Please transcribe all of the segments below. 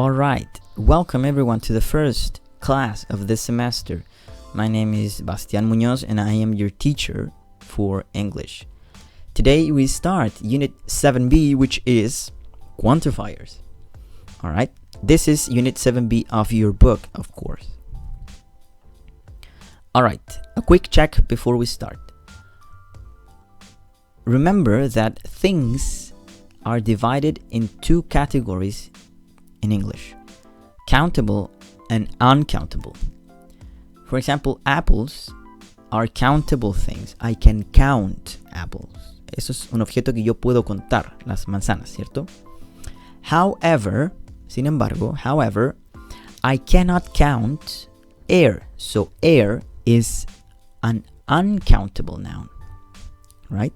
Alright, welcome everyone to the first class of this semester. My name is Bastian Muñoz and I am your teacher for English. Today we start Unit 7B, which is quantifiers. Alright, this is Unit 7B of your book, of course. Alright, a quick check before we start. Remember that things are divided in two categories in English: countable and uncountable. For example, apples are countable things. I can count apples. Eso es un objeto que yo puedo contar, las manzanas, ¿cierto? However, sin embargo, I cannot count air. So air is an uncountable noun, right?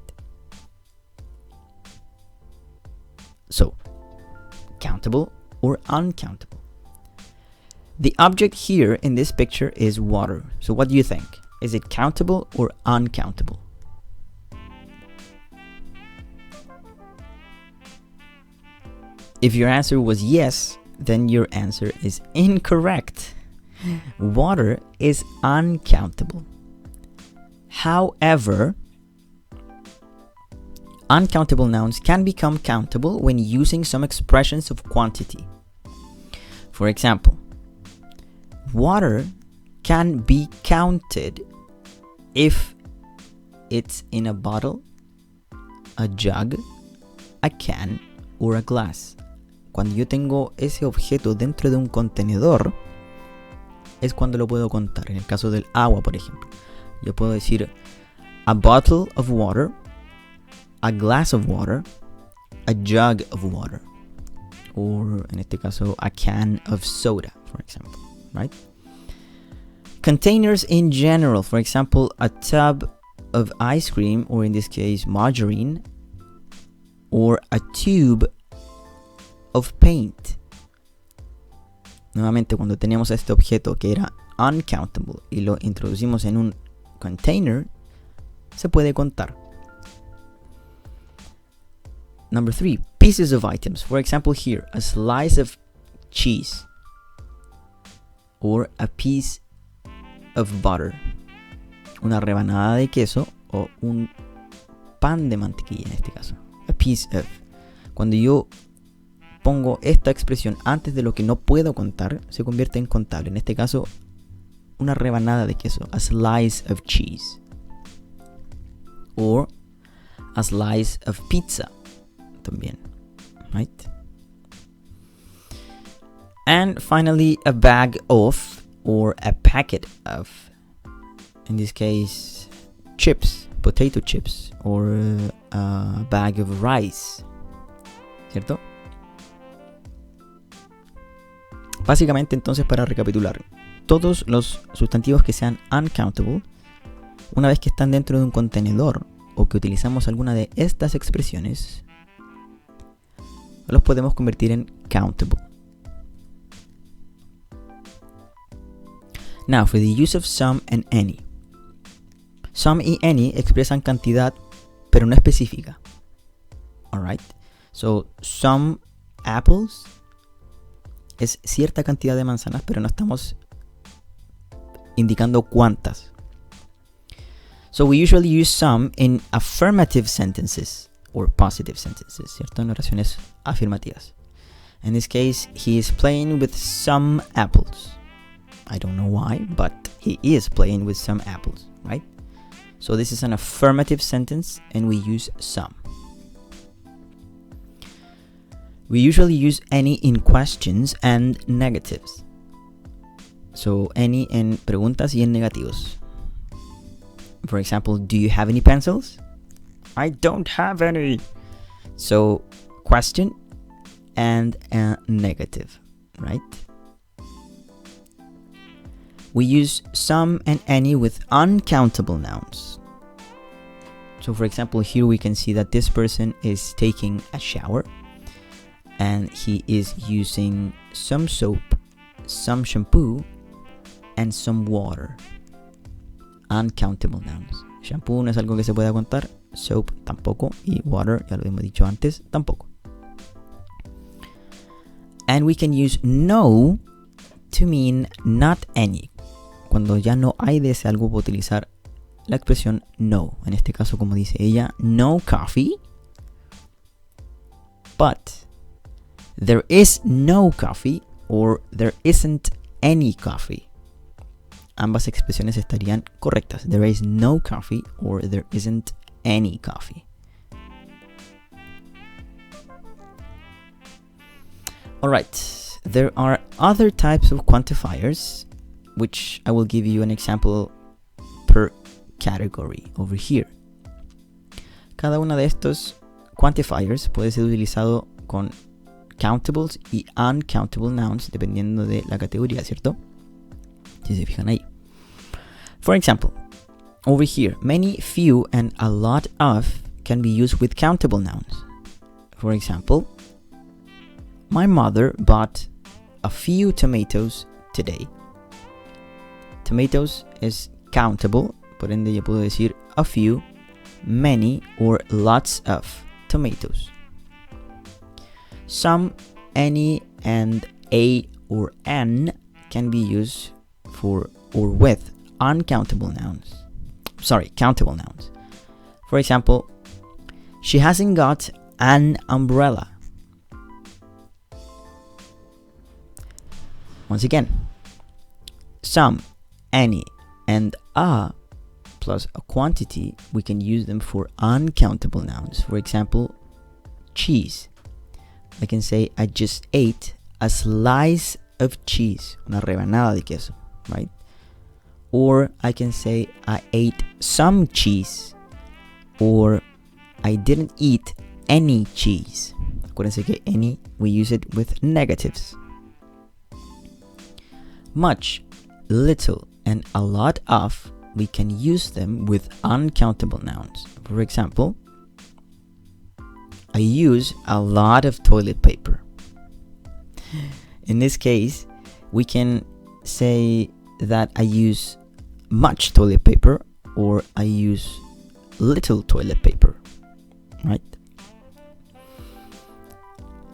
So, countable or uncountable. The object here in this picture is water. So what do you think? Is it countable or uncountable? If your answer was yes, then your answer is incorrect. Water is uncountable. However, uncountable nouns can become countable when using some expressions of quantity. For example, water can be counted if it's in a bottle, a jug, a can, or a glass. Cuando yo tengo ese objeto dentro de un contenedor, es cuando lo puedo contar. En el caso del agua, por ejemplo, yo puedo decir a bottle of water, a glass of water, a jug of water, or en este caso a can of soda, for example, right? Containers in general, for example, a tub of ice cream, or in this case margarine, or a tube of paint. Nuevamente, cuando tenemos este objeto que era uncountable y lo introducimos en un container, se puede contar. Number 3, pieces of items. For example, here, a slice of cheese or a piece of butter. Una rebanada de queso o un pan de mantequilla en este caso. A piece of. Cuando yo pongo esta expresión antes de lo que no puedo contar, se convierte en contable. En este caso, una rebanada de queso. A slice of cheese. Or a slice of pizza. También, right? And finally, a bag of or a packet of, in this case, chips, potato chips, or a bag of rice, ¿cierto? Básicamente, entonces, para recapitular, todos los sustantivos que sean uncountable, una vez que están dentro de un contenedor o que utilizamos alguna de estas expresiones, los podemos convertir en countable. Now, for the use of some and any. Some y any expresan cantidad, pero no específica. Alright? So, some apples es cierta cantidad de manzanas, pero no estamos indicando cuántas. So, we usually use some in affirmative sentences or positive sentences, ¿cierto? En oraciones afirmativas. In this case, he is playing with some apples. I don't know why, but he is playing with some apples, right? So this is an affirmative sentence and we use some. We usually use any in questions and negatives. So any en preguntas y en negativos. For example, do you have any pencils? I don't have any. So, question and a negative, right? We use some and any with uncountable nouns. So, for example, here we can see that this person is taking a shower and he is using some soap, some shampoo, and some water. Uncountable nouns. Shampoo no es algo que se pueda contar. Soap tampoco. Y water, ya lo hemos dicho antes, tampoco. And we can use no to mean not any. Cuando ya no hay de ese algo, voy a utilizar la expresión no. En este caso, como dice ella, no coffee. But there is no coffee or there isn't any coffee. Ambas expresiones estarían correctas. There is no coffee or there isn't any coffee. Alright, there are other types of quantifiers, which I will give you an example per category over here. Cada uno de estos quantifiers puede ser utilizado con countables y uncountable nouns dependiendo de la categoría, ¿cierto? Si se fijan ahí. For example, over here, many, few, and a lot of can be used with countable nouns. For example, my mother bought a few tomatoes today. Tomatoes is countable, por ende yo puedo decir a few, many, or lots of tomatoes. Some, any, and a or an can be used for or with uncountable nouns. Sorry, countable nouns. For example, she hasn't got an umbrella. Once again, some, any, and a plus a quantity, we can use them for uncountable nouns. For example, cheese. I can say I just ate a slice of cheese, una rebanada de queso, right? Or I can say I ate some cheese, or I didn't eat any cheese. Acuérdense que any, we use it with negatives. Much, little, and a lot of, we can use them with uncountable nouns. For example, I use a lot of toilet paper. In this case, we can say that I use much toilet paper or I use little toilet paper, right?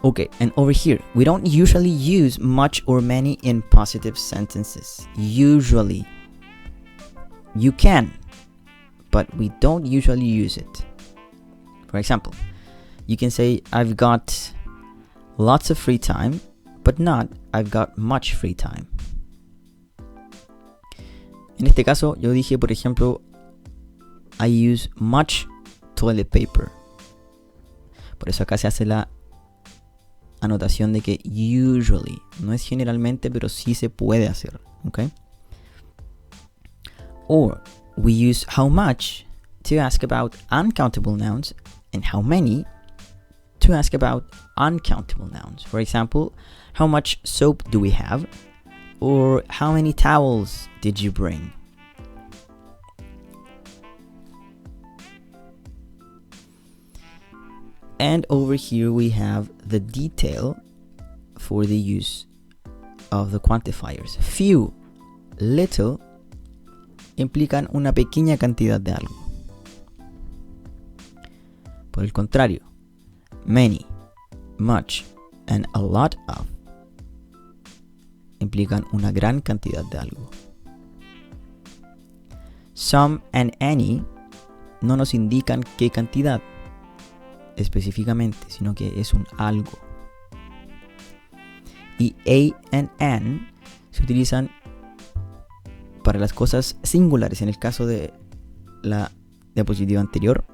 Okay, and over here, we don't usually use much or many in positive sentences. Usually. You can, but we don't usually use it. For example, you can say, I've got lots of free time, but not, I've got much free time. En este caso, yo dije, por ejemplo, I use much toilet paper. Por eso acá se hace la anotación de que usually, no es generalmente, pero sí se puede hacer, ¿ok? Or we use how much to ask about uncountable nouns and how many to ask about uncountable nouns. For example, how much soap do we have? Or how many towels did you bring? And over here we have the detail for the use of the quantifiers. Few, little, implican una pequeña cantidad de algo. Por el contrario, many, much, and a lot of implican una gran cantidad de algo. Some and any no nos indican qué cantidad específicamente, sino que es un algo. Y a and an se utilizan para las cosas singulares. En el caso de la diapositiva anterior,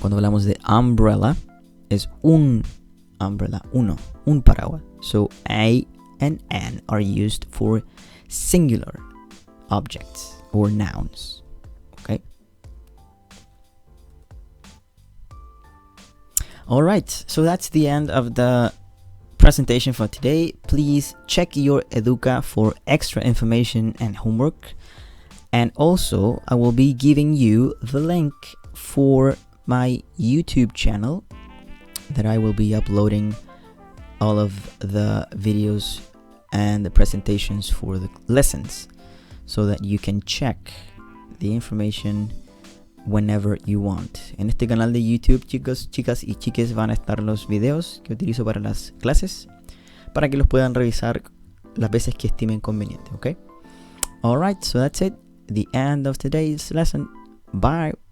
cuando hablamos de umbrella, es un umbrella, un paraguas. So a and an are used for singular objects or nouns. Okay? Alright, so that's the end of the presentation for today. Please check your Educa for extra information and homework. And also, I will be giving you the link for my YouTube channel that I will be uploading all of the videos and the presentations for the lessons so that you can check the information whenever you want. En este canal de YouTube, chicos, chicas y chiques, van a estar los videos que utilizo para las clases, para que los puedan revisar las veces que estimen conveniente, ¿ok? Alright, so that's it. The end of today's lesson. Bye.